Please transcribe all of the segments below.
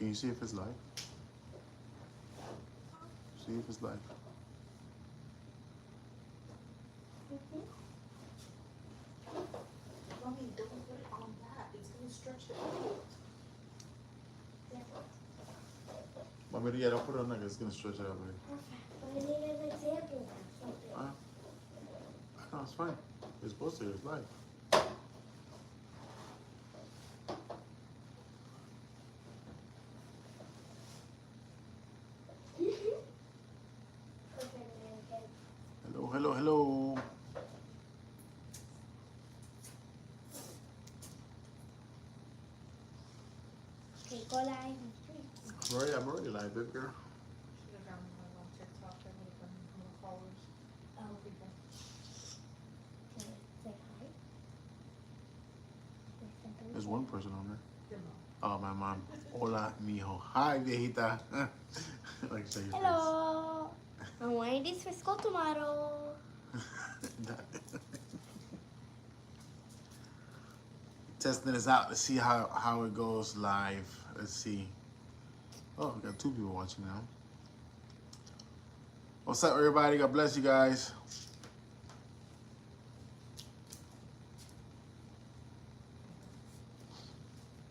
Can you see if it's live? See if it's live. Mommy, don't put it on that. It's gonna stretch it out. Want me to, yeah, don't put it on there. It's gonna stretch it out, baby. I need an example of something. No, it's fine. It's supposed to. It's live. Hello, hello, hello. Okay, go live. I'm already live, baby girl. Should have gone on TikTok. I would have gotten more followers. Oh, People. okay, say hi. There's one person on there. Timo. Oh, my mom. Hola, mijo. Hi, viejita. Like, say your Hello. I'm wearing this for school tomorrow. face. Testing this out to see how it goes live. Let's see. Oh, we got 2 people watching now. What's up, everybody? God bless you guys.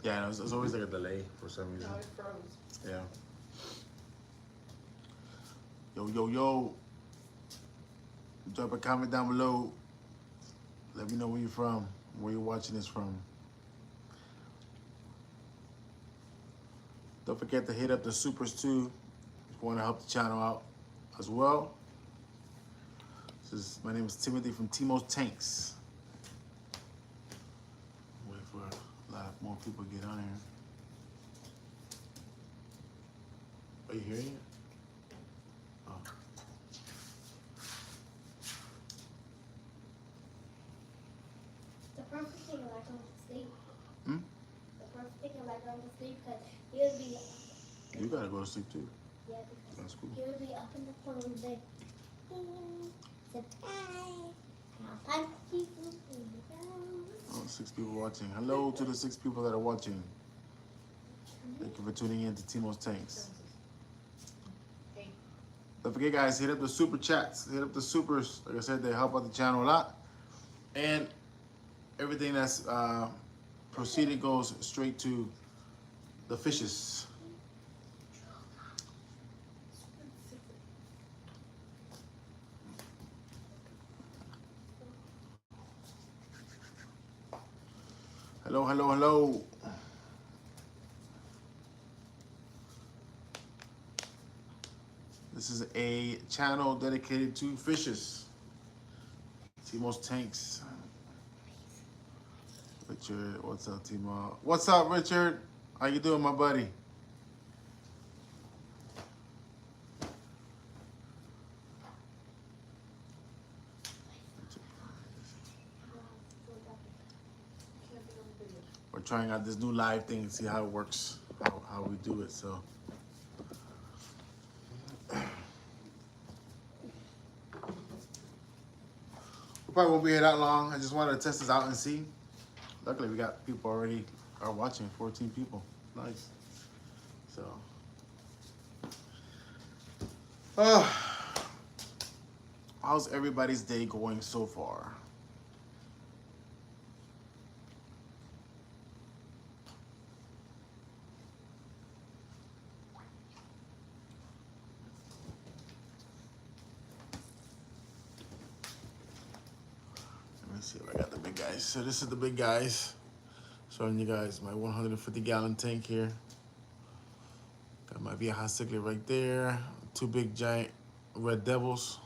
Yeah, there's always like a delay for some reason. No, it froze. Yeah. Yo, yo, yo. Drop a comment down below. Let me know where you're from, where you're watching this from. Don't forget to hit up the supers too if you want to help the channel out as well. My name is Timothy from Timo's Tanks. Wait for a lot more people to get on here. Are you hearing it? Oh. The perfect thing I like going to sleep. Hmm? The perfect thing I like going to sleep because he would be. You gotta go to sleep too. Yeah, because That's cool. he would be up in the corner of the bed. Surprise! How fun people in the house. Oh, 6 people watching. Hello to the 6 people that are watching. Thank you for tuning in to Timo's Tanks. Hey. Don't forget, guys, hit up the super chats. Hit up the supers. Like I said, they help out the channel a lot. And everything that's proceeded goes straight to the fishes. Hello, hello, hello. This is a channel dedicated to fishes. Timo's Tanks. Richard, what's up, Timo? What's up, Richard? How you doing, my buddy? We're trying out this new live thing and see how it works, how we do it. So. We probably won't be here that long. I just wanted to test this out and see. Luckily, we got people already are watching. 14 people. Nice. So. How's everybody's day going so far? Let me see if I got the big guys. So this is the big guys. Showing you guys my 150-gallon tank here. Got my Vieja cichlid right there. 2 big giant red devils.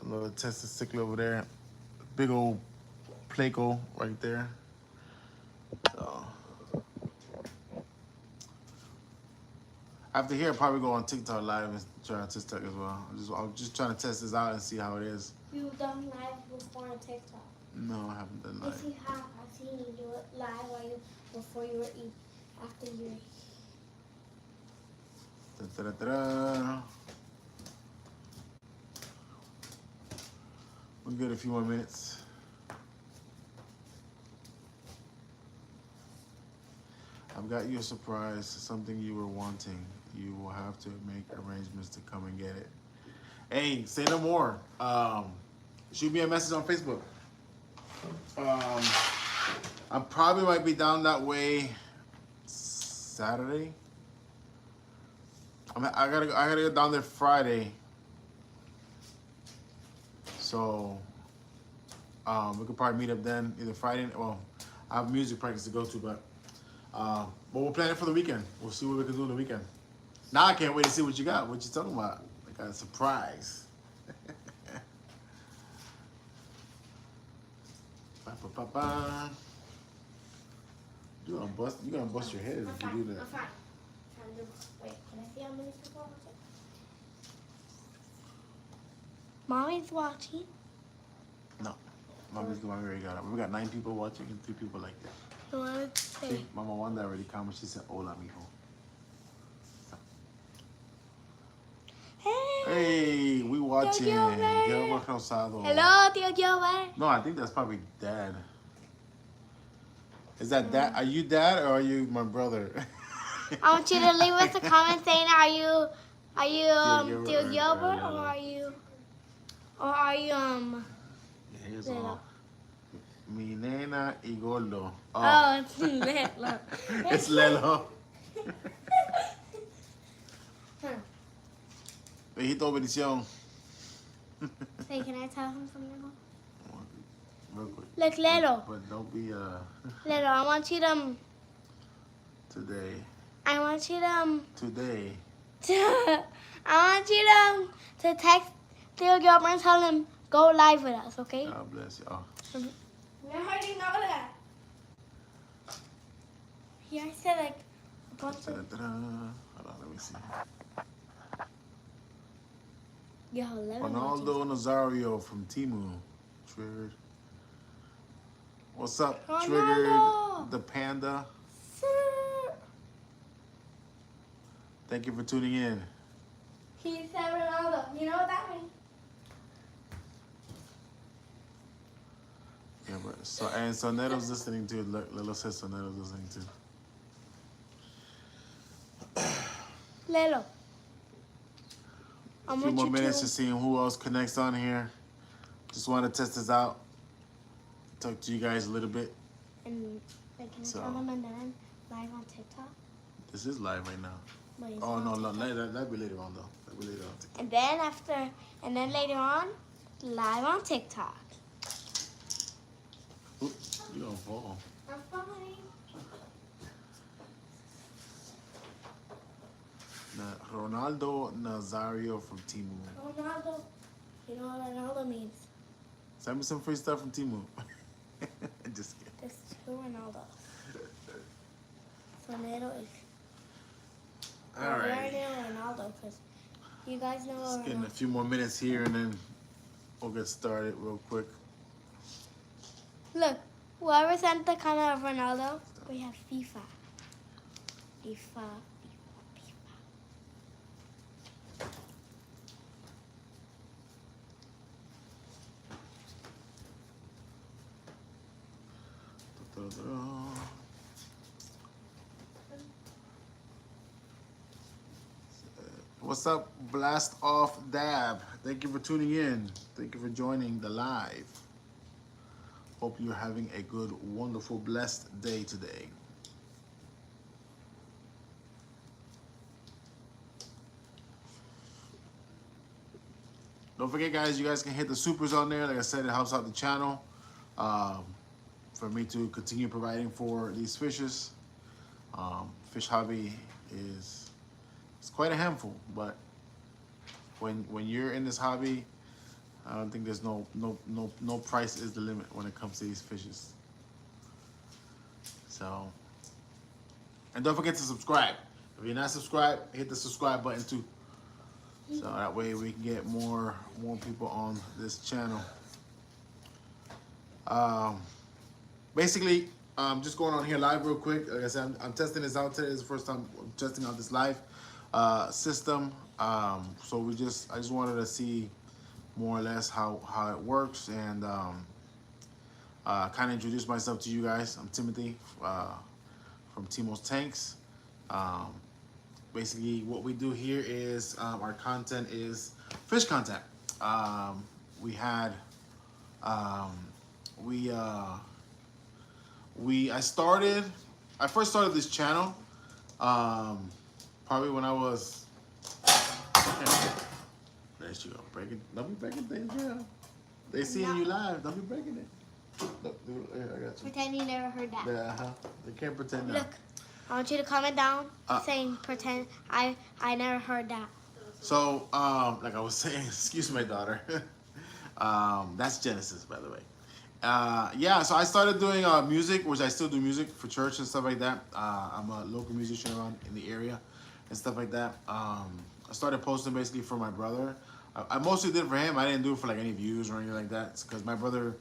Another tested cichlid over there. Big old Placo right there. So after here, I'll probably go on TikTok live and try to TikTok as well. I'm just trying to test this out and see how it is. You've done live before on TikTok. No, I haven't done live. Yes, you have. I've seen you do it live while you before you were eating, after you were. Da-da-da-da. We'll get a few more minutes. I've got you a surprise, something you were wanting. You will have to make arrangements to come and get it. Hey, say no more. Shoot me a message on Facebook. I probably might be down that way Saturday. I gotta go down there Friday. So we could probably meet up then, either Friday. Well, I have music practice to go to, but we'll plan it for the weekend. We'll see what we can do on the weekend. Now I can't wait to see what you got. What you talking about? I got a surprise. Ba, ba, ba, ba. You gonna bust your head if you do that. I'm fine. Wait, can I see how many people are watching? Mommy's watching. No, Mommy's the one we already got. We got 9 people watching and 3 people like that. So I would say. See, Mama Wanda already commented. She said, "Hola, mijo." Hey, we watching. Gilbert. Rosado. Hello, Tio Gilbert. No, I think that's probably Dad. Is that Dad? Are you Dad or are you my brother? I want you to leave us a comment saying, are you Tio Gilbert or are you Here's Lelo? all. Mi nena y gordo. Oh, it's Lelo. It's Lelo. Viejito bendición. Hey, can I tell him something? Real quick. Look, Lelo. But don't be Lelo, I want you to today. I want you to Today. I want you to text Theo Gilbert and tell him go live with us, okay? God bless you. Oh. We already know that. He already said like a bunch of Hold on, let me see. yo, let him Ronaldo Nazario from Timo. Triggered. What's up, Ronaldo. Triggered the Panda? Sir. Thank you for tuning in. He said Ronaldo. You know what that means? Yeah, but so Neto's listening to little sister Neto's listening to. Lelo. A few more minutes to see who else connects on here. Just want to test this out. Talk to you guys a little bit. And like, can I So- tell them and then live on TikTok? This is live right now. Wait, is it Oh on no, TikTok? that'll be later on though. That'll be later on. And then later on, live on TikTok. Oop, you gonna fall. I'm fine. Ronaldo Nazario from Timo. Ronaldo. You know what Ronaldo means? Send me some free stuff from Timo. Just kidding. There's 2 Ronaldos. So Neto is. All We already right. know Ronaldo because you guys know Just getting a Ronaldo. few more minutes here and then we'll get started real quick. Look, whoever sent the comment of Ronaldo, we have FIFA. FIFA. What's up, Blast Off Dab? Thank you for tuning in. Thank you for joining the live. Hope you're having a good, wonderful, blessed day today. Don't forget, guys, you guys can hit the supers on there. Like I said, it helps out the channel for me to continue providing for these fishes. Fish hobby is it's quite a handful, but when you're in this hobby, I don't think there's no price is the limit when it comes to these fishes. So, and don't forget to subscribe. If you're not subscribed, hit the subscribe button too. So that way we can get more people on this channel. Basically, just going on here live real quick. Like I said, I'm testing this out today. It's the first time I'm testing out this live system. So I just wanted to see more or less how it works and kind of introduce myself to you guys. I'm Timothy from Timo's Tanks. Um, Basically, what we do here is our content is fish content. We had um, we I first started this channel probably when I was. There you go. Don't be breaking things, yeah. They seeing you live. Don't be breaking it. Look, here, I got you. Pretend you never heard that. Yeah, they can't pretend now. Look, I want you to comment down saying pretend I never heard that. So, like I was saying, excuse my daughter. That's Genesis, by the way. Yeah, so I started doing music, which I still do music for church and stuff like that. I'm a local musician around in the area and stuff like that. I started posting basically for my brother. I mostly did it for him. I didn't do it for like any views or anything like that. Because my brother,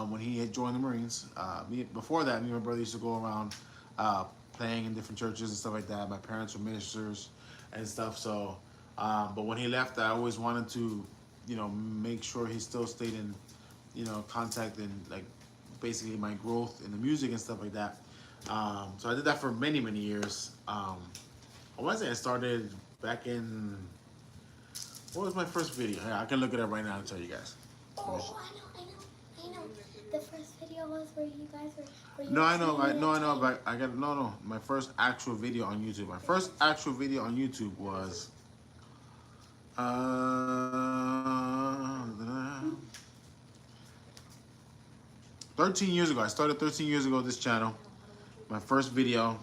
when he had joined the Marines, before that, me and my brother used to go around playing in different churches and stuff like that. My parents were ministers and stuff. So, but when he left, I always wanted to, make sure he still stayed in, contact and like basically my growth in the music and stuff like that. So I did that for many, many years. I want to say I started back in, what was my first video? Yeah, I can look it up right now and tell you guys. Oh, I know. The first video was where you guys were. No, I know, but I got no. My first actual video on YouTube. My first actual video on YouTube was 13 years ago. I started 13 years ago this channel. My first video,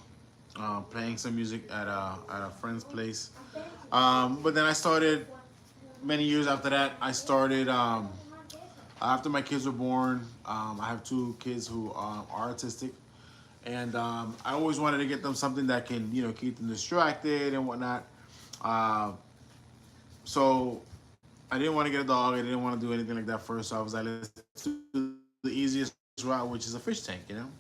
playing some music at a friend's place. But then I started many years after that. I started after my kids were born. I have two kids who are artistic, and I always wanted to get them something that can keep them distracted and whatnot. So I didn't want to get a dog. I didn't want to do anything like that first. So I was like, let's do the easiest route, which is a fish tank, And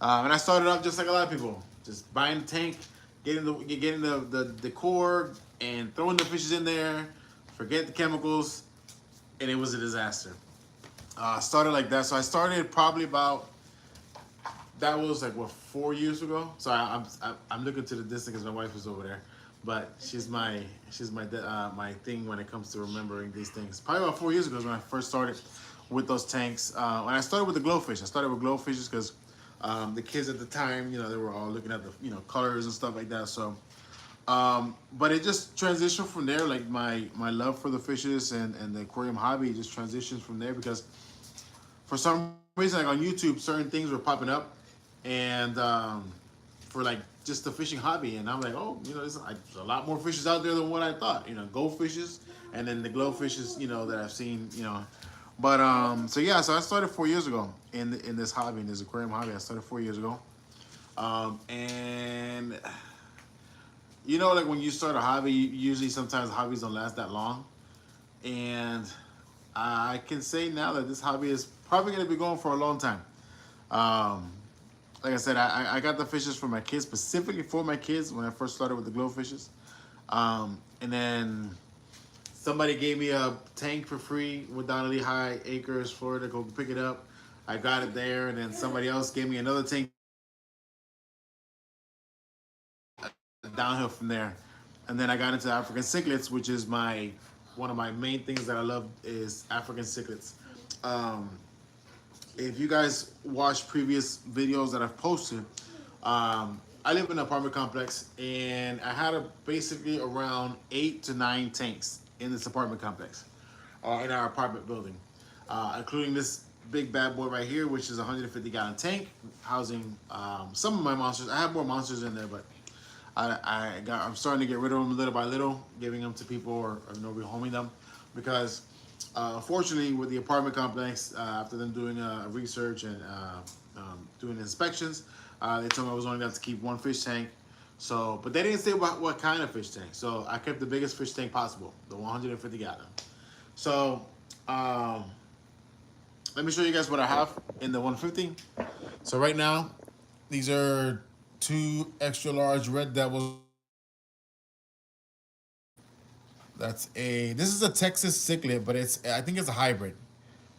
I started off just like a lot of people, just buying the tank, getting the decor, and throwing the fishes in there. Forget the chemicals, and it was a disaster. Started like that. So I started probably about, that was like what, 4 years ago. So I'm looking to the distance because my wife is over there, but she's my thing when it comes to remembering these things. Probably about 4 years ago is when I first started with those tanks. When I started with the glowfish, I started with glowfishes because the kids at the time, they were all looking at the colors and stuff like that. So, but it just transitioned from there. Like my love for the fishes and the aquarium hobby just transitions from there because for some reason, like on YouTube, certain things were popping up, and for like just the fishing hobby, and I'm like, oh, there's a lot more fishes out there than what I thought. Goldfishes, and then the glowfishes, that I've seen, But so yeah, so I started 4 years ago in this hobby, in this aquarium hobby. I started 4 years ago, and like when you start a hobby, usually sometimes hobbies don't last that long, and I can say now that this hobby is probably going to be going for a long time. Like I said, I got the fishes for my kids, specifically for my kids when I first started with the glowfishes, and then somebody gave me a tank for free with down at Lehigh Acres, Florida. Go pick it up. I got it there, and then somebody else gave me another tank downhill from there. And then I got into African cichlids, which is one of my main things that I love is African cichlids. If you guys watch previous videos that I've posted, I live in an apartment complex, and I had basically around 8 to 9 tanks in this apartment complex, in our apartment building, including this big bad boy right here, which is a 150-gallon tank housing some of my monsters. I have more monsters in there, but I'm starting to get rid of them little by little, giving them to people or rehoming them, because unfortunately with the apartment complex, after them doing research and doing inspections, they told me I was only allowed to keep one fish tank. So, but they didn't say what kind of fish tank. So I kept the biggest fish tank possible, the 150-gallon. So let me show you guys what I have in the 150. So right now, these are 2 extra large red devils. This is a Texas cichlid, but I think it's a hybrid.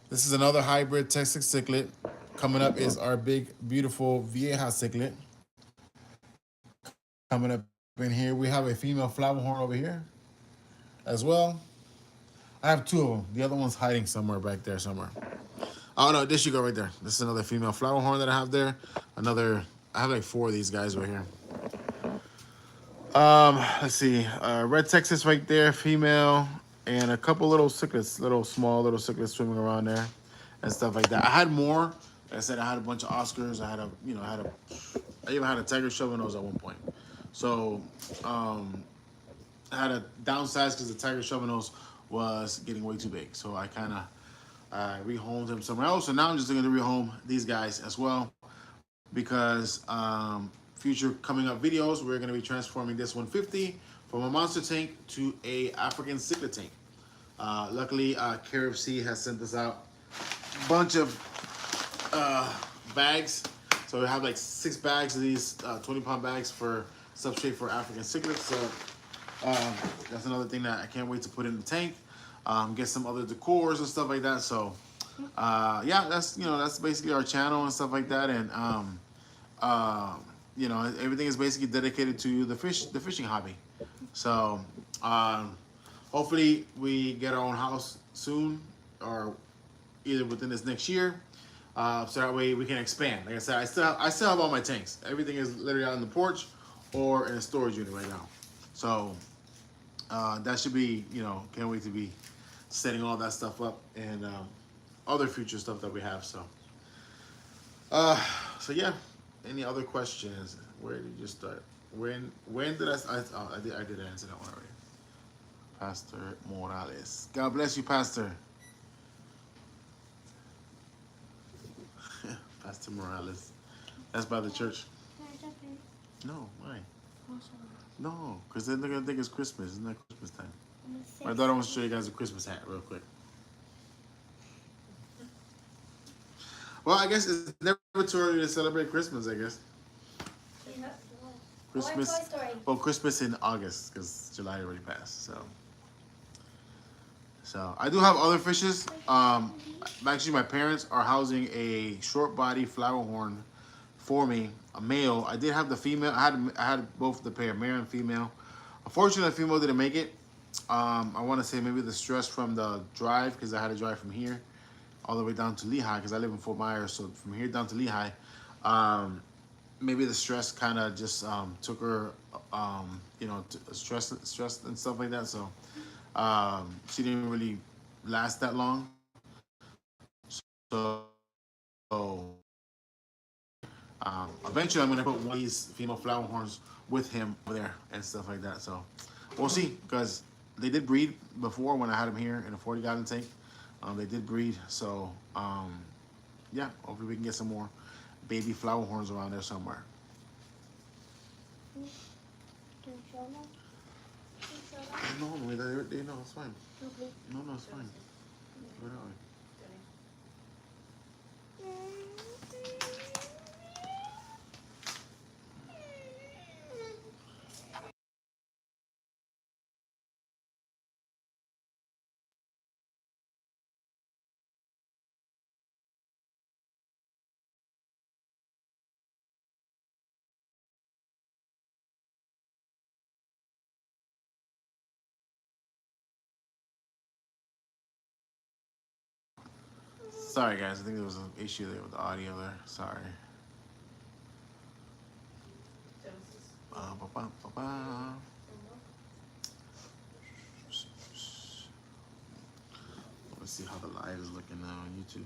This is another hybrid Texas cichlid. Coming up is our big, beautiful Vieja cichlid. Coming up in here, we have a female flower horn over here as well. I have two of them. The other one's hiding somewhere back there somewhere. Oh no, this you go right there. This is another female flower horn that I have there. Another, I have like four of these guys right here. Let's see. Red Texas right there, female, and a couple little cichlids, little small little cichlids swimming around there, and stuff like that. I had more. Like I said, I had a bunch of Oscars. I even had a tiger shovel nose at one point. So, I had to downsize because the tiger shovel nose was getting way too big. So I kind of rehomed him somewhere else. So now I'm just going to rehome these guys as well because future coming up videos, we're going to be transforming this 150 from a monster tank to a African cichlid tank. Luckily, KFC has sent us out a bunch of bags. So we have like 6 bags of these 20-pound bags for substrate for African cichlids. So that's another thing that I can't wait to put in the tank. Get some other decors and stuff like that. So yeah, that's basically our channel and stuff like that. And everything is basically dedicated to the fishing hobby. So hopefully we get our own house soon, or either within this next year. So that way we can expand. Like I said, I still have all my tanks. Everything is literally out on the porch or in a storage unit right now. So that should be, can't wait to be setting all that stuff up and other future stuff that we have. So so yeah. Any other questions? Where did you start? When did I did answer that one already. Pastor Morales. God bless you, Pastor. Pastor Morales. That's by the church. No, why? No, because they're gonna think it's Christmas. It's not Christmas time. My daughter wants to show you guys a Christmas hat real quick. Well, I guess it's never too early to celebrate Christmas, I guess. Christmas. Well, Christmas in August because July already passed. So I do have other fishes. Actually, my parents are housing a short body flower horn for me, a male. I did have the female. I had both the pair, male and female. Unfortunately, the female didn't make it. I want to say maybe the stress from the drive, because I had to drive from here all the way down to Lehigh, because I live in Fort Myers. So from here down to Lehigh, maybe the stress kind of just took her, stress and stuff like that. So she didn't really last that long. So eventually I'm going to put one of these female flower horns with him over there and stuff like that. So we'll see, because they did breed before when I had them here in a 40-gallon tank. They did breed. So yeah, hopefully we can get some more baby flower horns around there somewhere. No, it's fine. No, it's fine. Where are we? Sorry guys, I think there was an issue there with the audio there. Sorry. Let's see how the live is looking now on YouTube.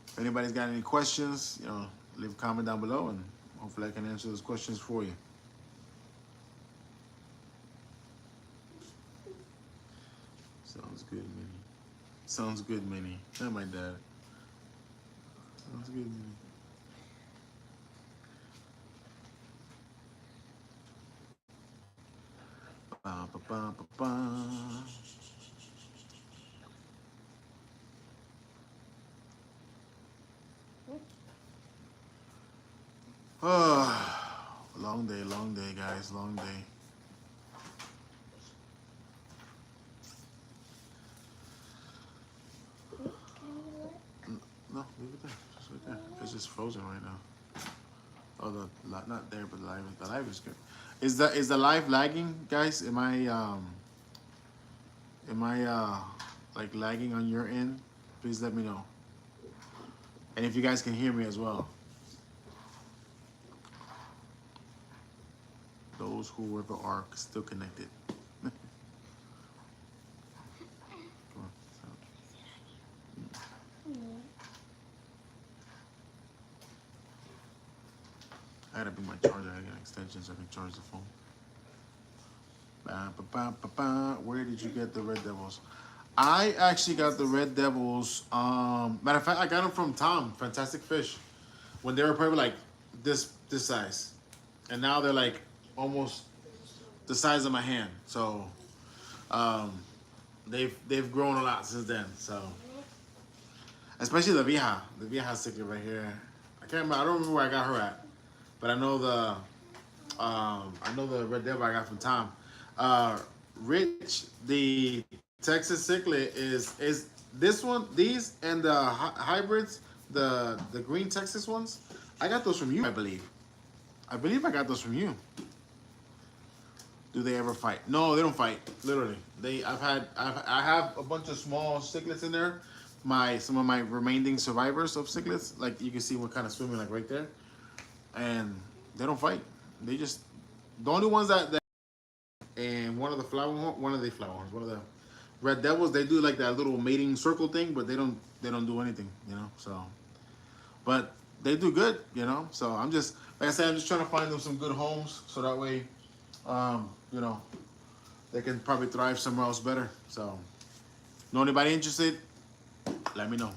If anybody's got any questions, leave a comment down below, and hopefully I can answer those questions for you. Sounds good, Minnie. Sounds good, Minnie. Not my dad. Sounds good, Minnie. Ba, ba, ba, ba, ba. Oh, long day, guys, long day. is just frozen right now. Oh, not there, but the live is good. Is the live lagging, guys? Am I like lagging on your end? Please let me know. And if you guys can hear me as well. Those whoever are still connected. Come on. I gotta bring my charger. I got an extension so I can charge the phone. Where did you get the Red Devils? I actually got the Red Devils. Matter of fact, I got them from Tom, Fantastic Fish, when they were probably like this size, and now they're like almost the size of my hand. So they've grown a lot since then. So especially the Vieja cichlid right here. I can't remember. I don't remember where I got her at, but I know the Red Devil I got from Tom. Rich, the Texas cichlid is this one, these and the hybrids, the green Texas ones. I got those from you, I believe. I believe I got those from you. Do they ever fight? No, they don't fight. Literally, I have a bunch of small cichlids in there. Some of my remaining survivors of cichlids, like you can see, we're kind of swimming like right there, and they don't fight. They just the only ones that and one of the Red Devils, they do like that little mating circle thing, but they don't do anything, you know. So, but they do good, you know. So I'm just, like I said, I'm just trying to find them some good homes so that way, you know, they can probably thrive somewhere else better. So, know anybody interested? Let me know.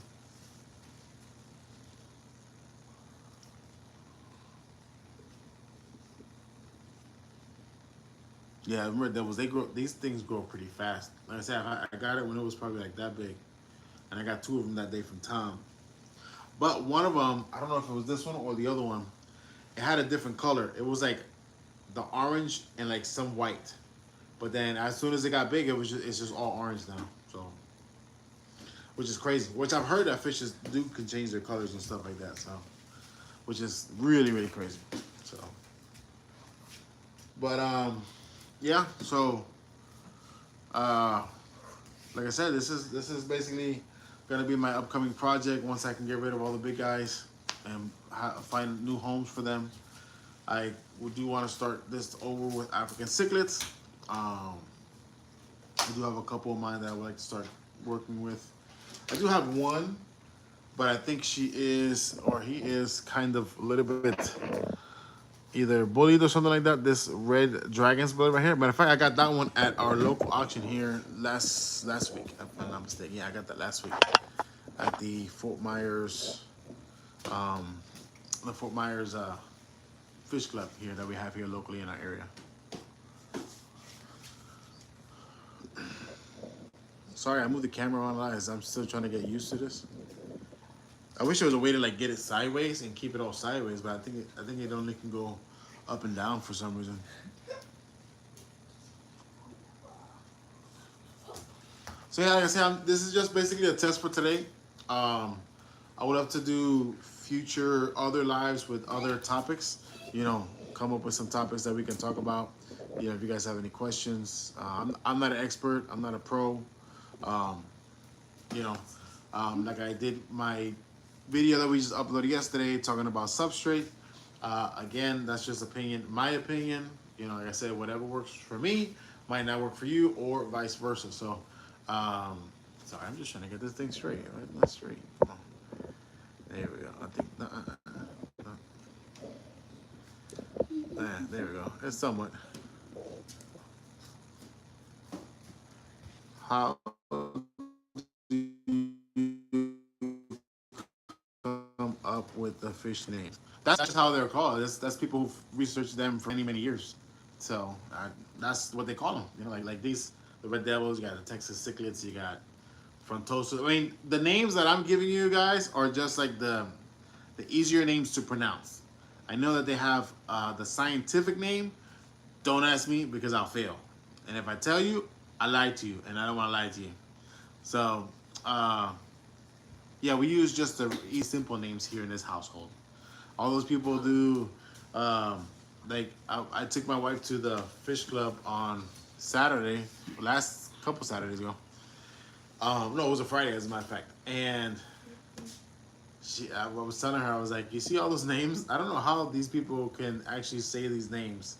Yeah, Red Devils, these things grow pretty fast. Like I said, I got it when it was probably like that big. And I got 2 of them that day from Tom. But one of them, I don't know if it was this one or the other one, it had a different color. It was like the orange and like some white. But then as soon as it got big, it's just all orange now. So, which is crazy. Which I've heard that fishes can change their colors and stuff like that. So, which is really, really crazy. So, but yeah, so like I said, this is basically gonna be my upcoming project once I can get rid of all the big guys and find new homes for them. I do want to start this over with African cichlids. I do have a couple of mine that I would like to start working with. I do have one, but I think she is, or he is, kind of a little bit either bullied or something like that. This red dragon's blood right here. Matter of fact, I got that one at our local auction here last week, if I'm not mistaken. Yeah, I got that last week at the Fort Myers, Fish Club here that we have here locally in our area. Sorry, I moved the camera on as I'm still trying to get used to this. I wish there was a way to like get it sideways and keep it all sideways, but I think it only can go up and down for some reason. So yeah, like I said, this is just basically a test for today. I would love to do future other lives with other topics. You know, come up with some topics that we can talk about. You know, if you guys have any questions, I'm not an expert. I'm not a pro. You know, like I did my video that we just uploaded yesterday talking about substrate. Again, that's just my opinion. You know, like I said, whatever works for me might not work for you, or vice versa. So, sorry, I'm just trying to get this thing straight. Right? Not straight. Come on. There we go. I think. There we go. It's somewhat. How do you come up with the fish names? That's just how they're called. That's people who've researched them for many, many years. So that's what they call them. You know, like these, the Red Devils, you got the Texas cichlids, you got frontosa. I mean, the names that I'm giving you guys are just like the easier names to pronounce. I know that they have the scientific name. Don't ask me because I'll fail. And if I tell you, I lied to you, and I don't want to lie to you. So, Yeah, we use just the simple names here in this household. All those people do, um, like I took my wife to the fish club on Saturday, last couple Saturdays ago. No, it was a Friday, as a matter of fact. And I was telling her, I was like, you see all those names? I don't know how these people can actually say these names.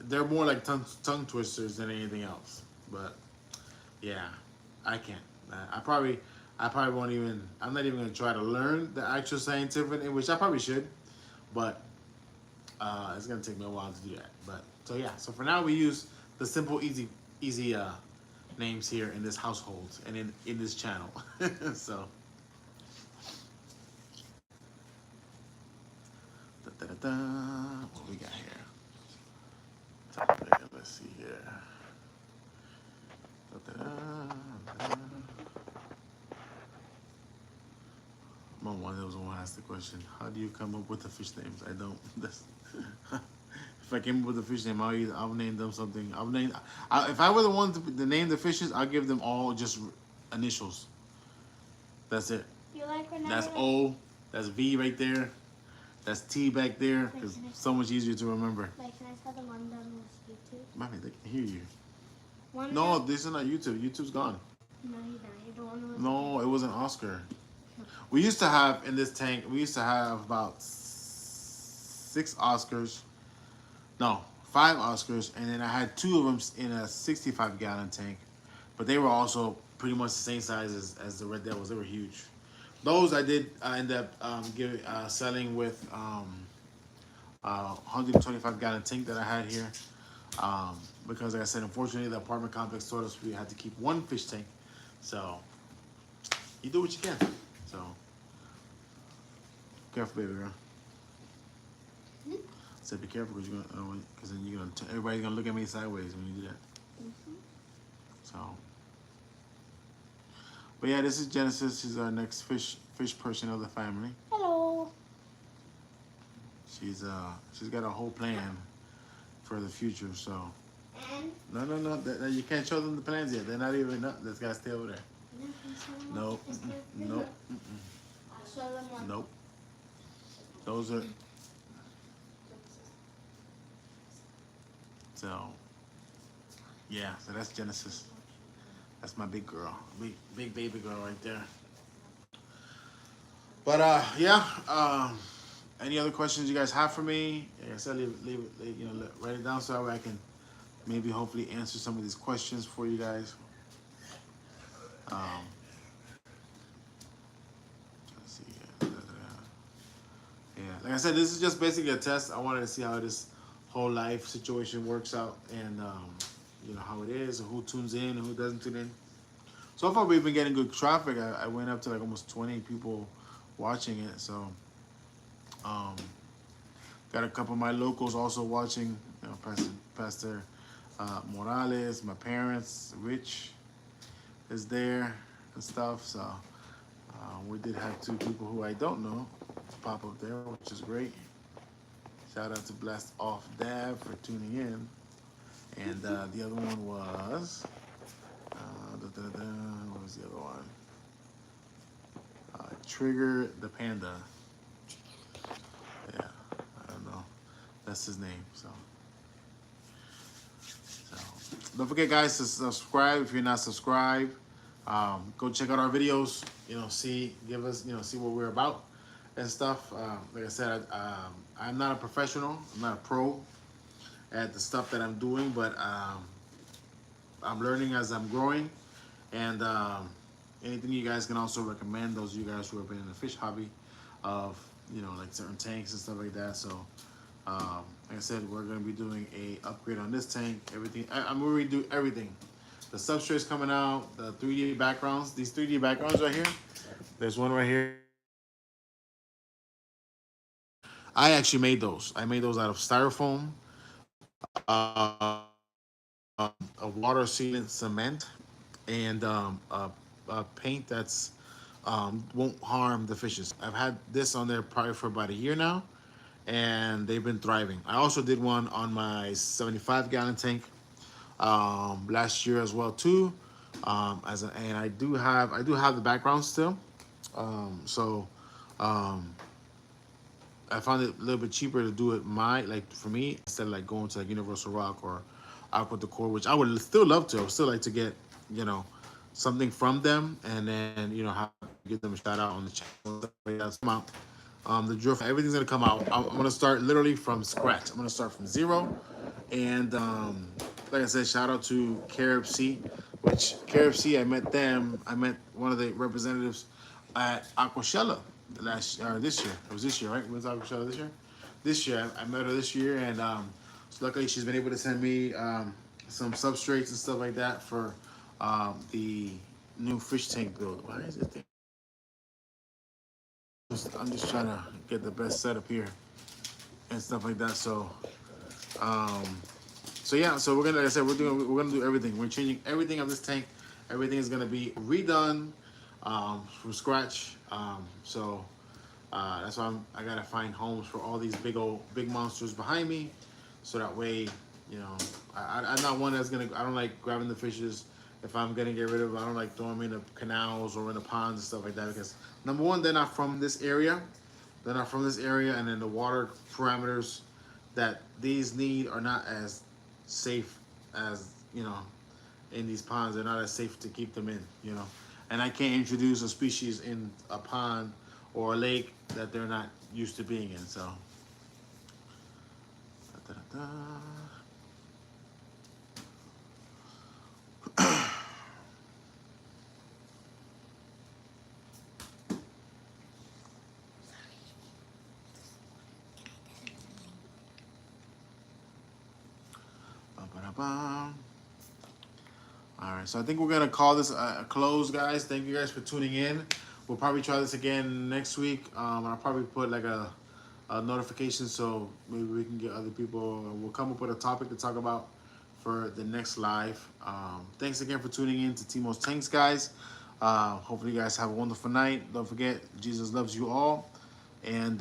They're more like tongue twisters than anything else. But yeah, I can't. I probably won't even. I'm not even gonna try to learn the actual scientific, which I probably should, but it's gonna take me a while to do that. But so yeah. So for now, we use the simple, easy names here in this household and in this channel. So. Da, da, da, da. What we got here? Let's see here. Da, da, da, da. My one was the one who asked the question. How do you come up with the fish names? I don't. If I came up with a fish name, I'll name them something. If I were the one to name the fishes, I'll give them all just initials. That's it. You like Renata? That's O. That's V right there. That's T back there, because so much easier to remember. Like, can I tell the one done with YouTube? Mommy, they can hear you. No, this is not YouTube. YouTube's gone. No, you're the one with No, it wasn't Oscar. We used to have in this tank, we used to have about 6 Oscars. No, 5 Oscars, and then I had 2 of them in a 65-gallon tank. But they were also pretty much the same size as the Red Devils. They were huge. Those I did end up selling with 125-gallon tank that I had here. Because like I said, unfortunately the apartment complex told us we had to keep 1 fish tank. So you do what you can. So careful, baby girl. I said be careful because then everybody's gonna look at me sideways when you do that. So. But yeah, this is Genesis. She's our next fish person of the family. Hello. She's got a whole plan for the future. So And? no, you can't show them the plans yet. They're not even up. That's gotta stay over there. Nope. Nope. I'll show them one. Nope. Those are. So yeah, so that's Genesis. That's my big girl, big baby girl right there. But yeah. Any other questions you guys have for me? Like I said, write it down so that way I can maybe hopefully answer some of these questions for you guys. Let's see. Yeah, like I said, this is just basically a test. I wanted to see how this whole life situation works out, and how it is, and who tunes in and who doesn't tune in. So far, we've been getting good traffic. I went up to like almost 20 people watching it. So, got a couple of my locals also watching. Pastor Morales, my parents, Rich is there and stuff. So, we did have 2 people who I don't know pop up there, which is great. Shout out to Blast Off Dab for tuning in. And the other one was, what was the other one? Trigger the Panda. Yeah, I don't know. That's his name. So don't forget, guys, to subscribe if you're not subscribed. Go check out our videos. See what we're about and stuff. Like I said, I'm not a professional. I'm not a pro at the stuff that I'm doing, but I'm learning as I'm growing. And anything you guys can also recommend, those of you guys who have been in the fish hobby, of like certain tanks and stuff like that. So like I said, we're going to be doing a upgrade on this tank. Everything I'm going to redo everything. The substrate's coming out, the 3D backgrounds. These 3D backgrounds right here. There's one right here. I actually made those. I made those out of styrofoam, a water sealant cement, and a paint that's won't harm the fishes. I've had this on there probably for about a year now, and they've been thriving. I also did one on my 75-gallon tank last year as well too. And I do have the background still. So I found it a little bit cheaper to do it for me instead of like going to like Universal Rock or Aqua Decor, which I would still love to. I would still like to get, you know, something from them, and then, you know, have to give them a shout out on the channel. That's come out. The drill, everything's gonna come out. I'm gonna start literally from scratch. I'm gonna start from zero, and like I said, shout out to KFC, which KFC, I met them. I met one of the representatives at Aquashella this year. It was this year, right? Was Aquashella this year? This year, I met her this year, and so luckily she's been able to send me some substrates and stuff like that for the new fish tank build. Why is it there? I'm just trying to get the best setup here and stuff like that. Um, so yeah, so we're gonna, like I said, we're gonna do everything. We're changing everything on this tank. Everything is gonna be redone from scratch. That's why I gotta find homes for all these big monsters behind me, so that way, you know, I'm not one that's gonna. I don't like grabbing the fishes. If I'm gonna get rid of them, I don't like throwing them in the canals or in the ponds and stuff like that, because number one, they're not from this area. They're not from this area, and then the water parameters that these need are not as safe as, you know, in these ponds. They're not as safe to keep them in, you know. And I can't introduce a species in a pond or a lake that they're not used to being in. So, da, da, da. Ba-ba-da-ba. All right, so I think we're gonna call this a close, guys. Thank you guys for tuning in. We'll probably try this again next week. I'll probably put like a notification so maybe we can get other people. We'll come up with a topic to talk about for the next live. Thanks again for tuning in to Timo's Tanks, guys. Hopefully you guys have a wonderful night. Don't forget, Jesus loves you all. And